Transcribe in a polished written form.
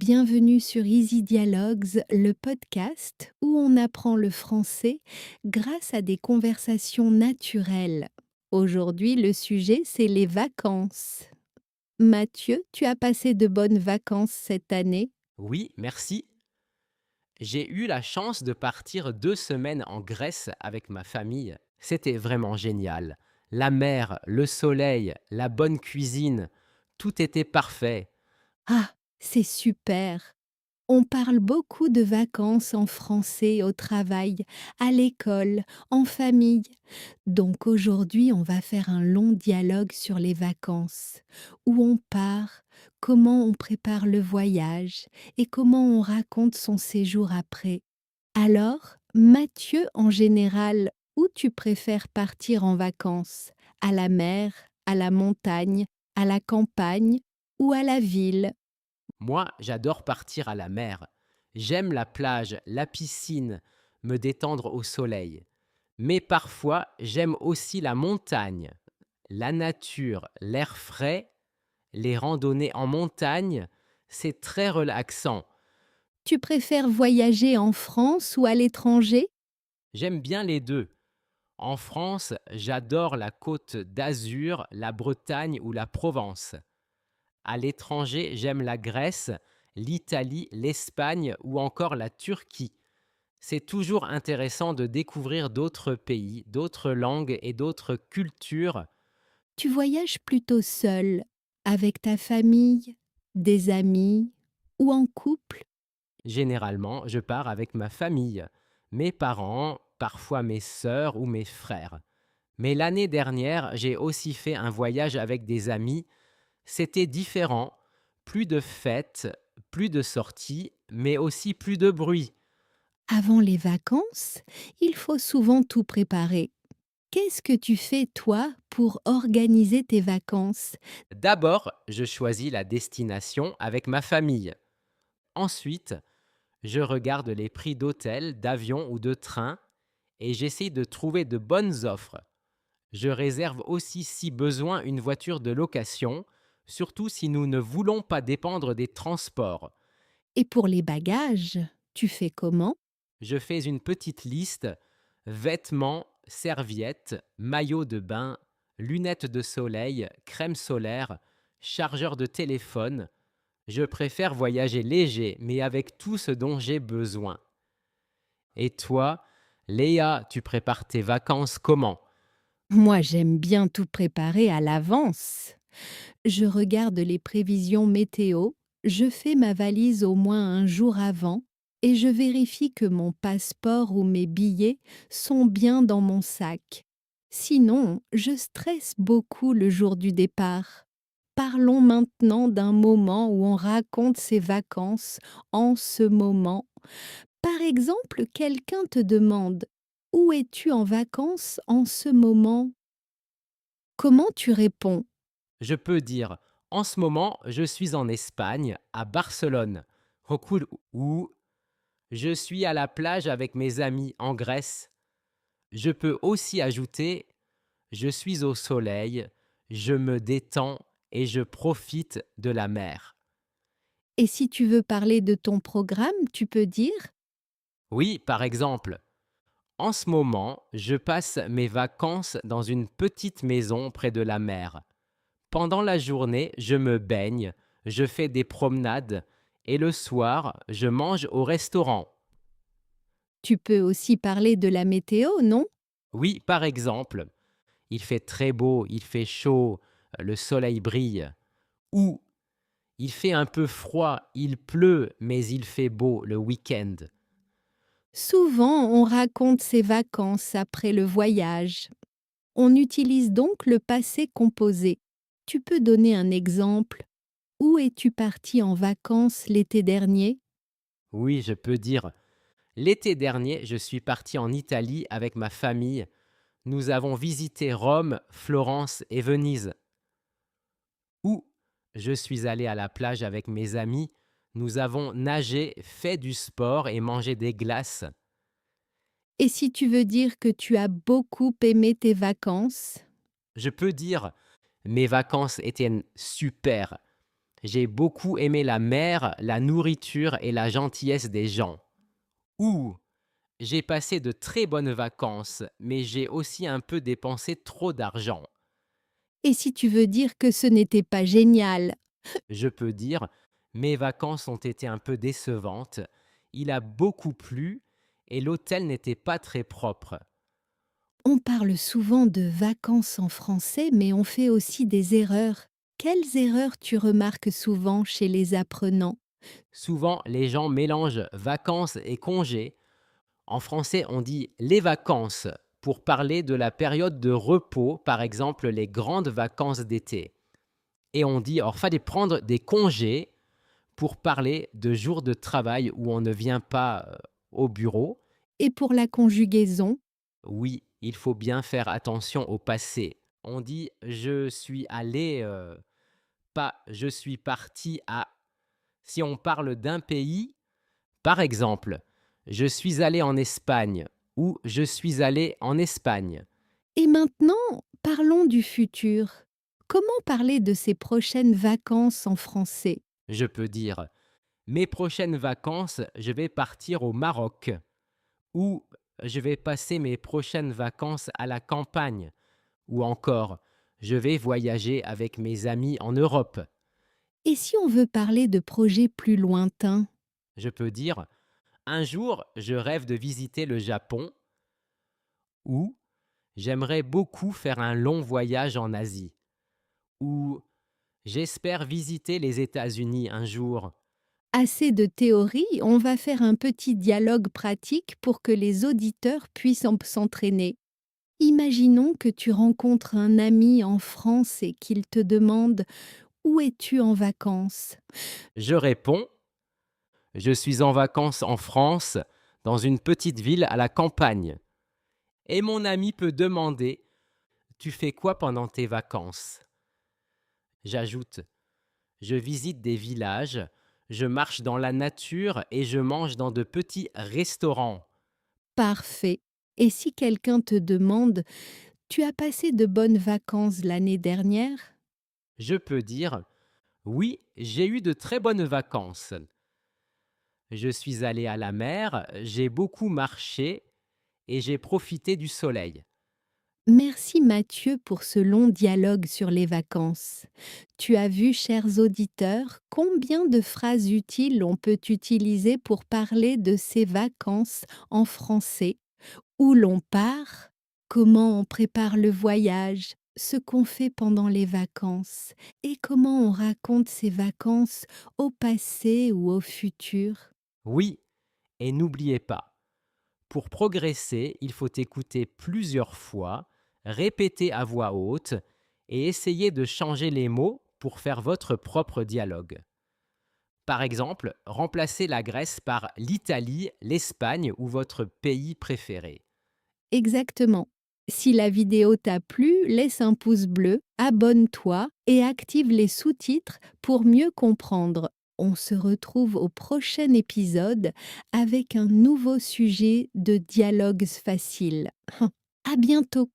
Bienvenue sur Easy Dialogues, le podcast où on apprend le français grâce à des conversations naturelles. Aujourd'hui, le sujet, c'est les vacances. Mathieu, tu as passé de bonnes vacances cette année? Oui, merci. J'ai eu la chance de partir 2 semaines en Grèce avec ma famille. C'était vraiment génial. La mer, le soleil, la bonne cuisine, tout était parfait. Ah, c'est super! On parle beaucoup de vacances en français au travail, à l'école, en famille. Donc aujourd'hui, on va faire un long dialogue sur les vacances. Où on part, comment on prépare le voyage et comment on raconte son séjour après. Alors, Mathieu, en général, où tu préfères partir en vacances? À la mer, à la montagne, à la campagne ou à la ville? Moi, j'adore partir à la mer. J'aime la plage, la piscine, me détendre au soleil. Mais parfois, j'aime aussi la montagne, la nature, l'air frais, les randonnées en montagne, c'est très relaxant. Tu préfères voyager en France ou à l'étranger? J'aime bien les deux. En France, j'adore la Côte d'Azur, la Bretagne ou la Provence. À l'étranger, j'aime la Grèce, l'Italie, l'Espagne ou encore la Turquie. C'est toujours intéressant de découvrir d'autres pays, d'autres langues et d'autres cultures. Tu voyages plutôt seul, avec ta famille, des amis ou en couple? Généralement, je pars avec ma famille, mes parents, parfois mes sœurs ou mes frères. Mais l'année dernière, j'ai aussi fait un voyage avec des amis. C'était différent, plus de fêtes, plus de sorties, mais aussi plus de bruit. Avant les vacances, il faut souvent tout préparer. Qu'est-ce que tu fais, toi, pour organiser tes vacances? D'abord, je choisis la destination avec ma famille. Ensuite, je regarde les prix d'hôtel, d'avion ou de train et j'essaie de trouver de bonnes offres. Je réserve aussi si besoin une voiture de location, surtout si nous ne voulons pas dépendre des transports. Et pour les bagages, tu fais comment? Je fais une petite liste: vêtements, serviettes, maillots de bain, lunettes de soleil, crème solaire, chargeur de téléphone. Je préfère voyager léger, mais avec tout ce dont j'ai besoin. Et toi, Léa, tu prépares tes vacances comment? Moi, j'aime bien tout préparer à l'avance. Je regarde les prévisions météo, je fais ma valise au moins un jour avant et je vérifie que mon passeport ou mes billets sont bien dans mon sac. Sinon, je stresse beaucoup le jour du départ. Parlons maintenant d'un moment où on raconte ses vacances en ce moment. Par exemple, quelqu'un te demande: où es-tu en vacances en ce moment? Comment tu réponds? Je peux dire: en ce moment, je suis en Espagne, à Barcelone. Recool ou je suis à la plage avec mes amis en Grèce. Je peux aussi ajouter: je suis au soleil, je me détends et je profite de la mer. Et si tu veux parler de ton programme, tu peux dire: Oui, par exemple, en ce moment, je passe mes vacances dans une petite maison près de la mer. Pendant la journée, je me baigne, je fais des promenades et le soir, je mange au restaurant. tu peux aussi parler de la météo, non? Oui, par exemple, il fait très beau, il fait chaud, le soleil brille. Ou il fait un peu froid, il pleut, mais il fait beau le week-end. Souvent, on raconte ses vacances après le voyage. On utilise donc le passé composé. Tu peux donner un exemple? Où es-tu parti en vacances l'été dernier? Oui, je peux dire, l'été dernier, je suis parti en Italie avec ma famille. Nous avons visité Rome, Florence et Venise. Ou je suis allé à la plage avec mes amis. Nous avons nagé, fait du sport et mangé des glaces. Et si tu veux dire que tu as beaucoup aimé tes vacances? Je peux dire, mes vacances étaient super. J'ai beaucoup aimé la mer, la nourriture et la gentillesse des gens. Ou j'ai passé de très bonnes vacances, mais j'ai aussi un peu dépensé trop d'argent. Et si tu veux dire que ce n'était pas génial? Je peux dire, mes vacances ont été un peu décevantes, il a beaucoup plu et l'hôtel n'était pas très propre. On parle souvent de vacances en français, mais on fait aussi des erreurs. Quelles erreurs tu remarques souvent chez les apprenants? Souvent, les gens mélangent vacances et congés. En français, on dit les vacances pour parler de la période de repos, par exemple les grandes vacances d'été. Et on dit, alors fallait prendre des congés pour parler de jours de travail où on ne vient pas au bureau. Et pour la conjugaison? Oui, il faut bien faire attention au passé. On dit je suis allé, pas je suis parti à. Si on parle d'un pays, par exemple, je suis allé en Espagne ou je suis allé en Espagne. Et maintenant, parlons du futur. Comment parler de ces prochaines vacances en français? Je peux dire mes prochaines vacances, je vais partir au Maroc ou je vais passer mes prochaines vacances à la campagne ou encore je vais voyager avec mes amis en Europe. Et si on veut parler de projets plus lointains? Je peux dire un jour, je rêve de visiter le Japon ou j'aimerais beaucoup faire un long voyage en Asie ou j'espère visiter les États-Unis un jour. Assez de théorie, on va faire un petit dialogue pratique pour que les auditeurs puissent s'entraîner. Imaginons que tu rencontres un ami en France et qu'il te demande: où es-tu en vacances? Je réponds, je suis en vacances en France, dans une petite ville à la campagne. Et mon ami peut demander, tu fais quoi pendant tes vacances? J'ajoute, je visite des villages, je marche dans la nature et je mange dans de petits restaurants. Parfait. Et si quelqu'un te demande: tu as passé de bonnes vacances l'année dernière? Je peux dire, oui, j'ai eu de très bonnes vacances. Je suis allé à la mer, j'ai beaucoup marché et j'ai profité du soleil. Merci Mathieu pour ce long dialogue sur les vacances. Tu as vu, chers auditeurs, combien de phrases utiles on peut utiliser pour parler de ces vacances en français. Où l'on part, comment on prépare le voyage, ce qu'on fait pendant les vacances et comment on raconte ces vacances au passé ou au futur. Oui, et n'oubliez pas, pour progresser, il faut écouter plusieurs fois, répéter à voix haute et essayer de changer les mots pour faire votre propre dialogue. Par exemple, remplacez la Grèce par l'Italie, l'Espagne ou votre pays préféré. Exactement. Si la vidéo t'a plu, laisse un pouce bleu, abonne-toi et active les sous-titres pour mieux comprendre. On se retrouve au prochain épisode avec un nouveau sujet de dialogues faciles. À bientôt!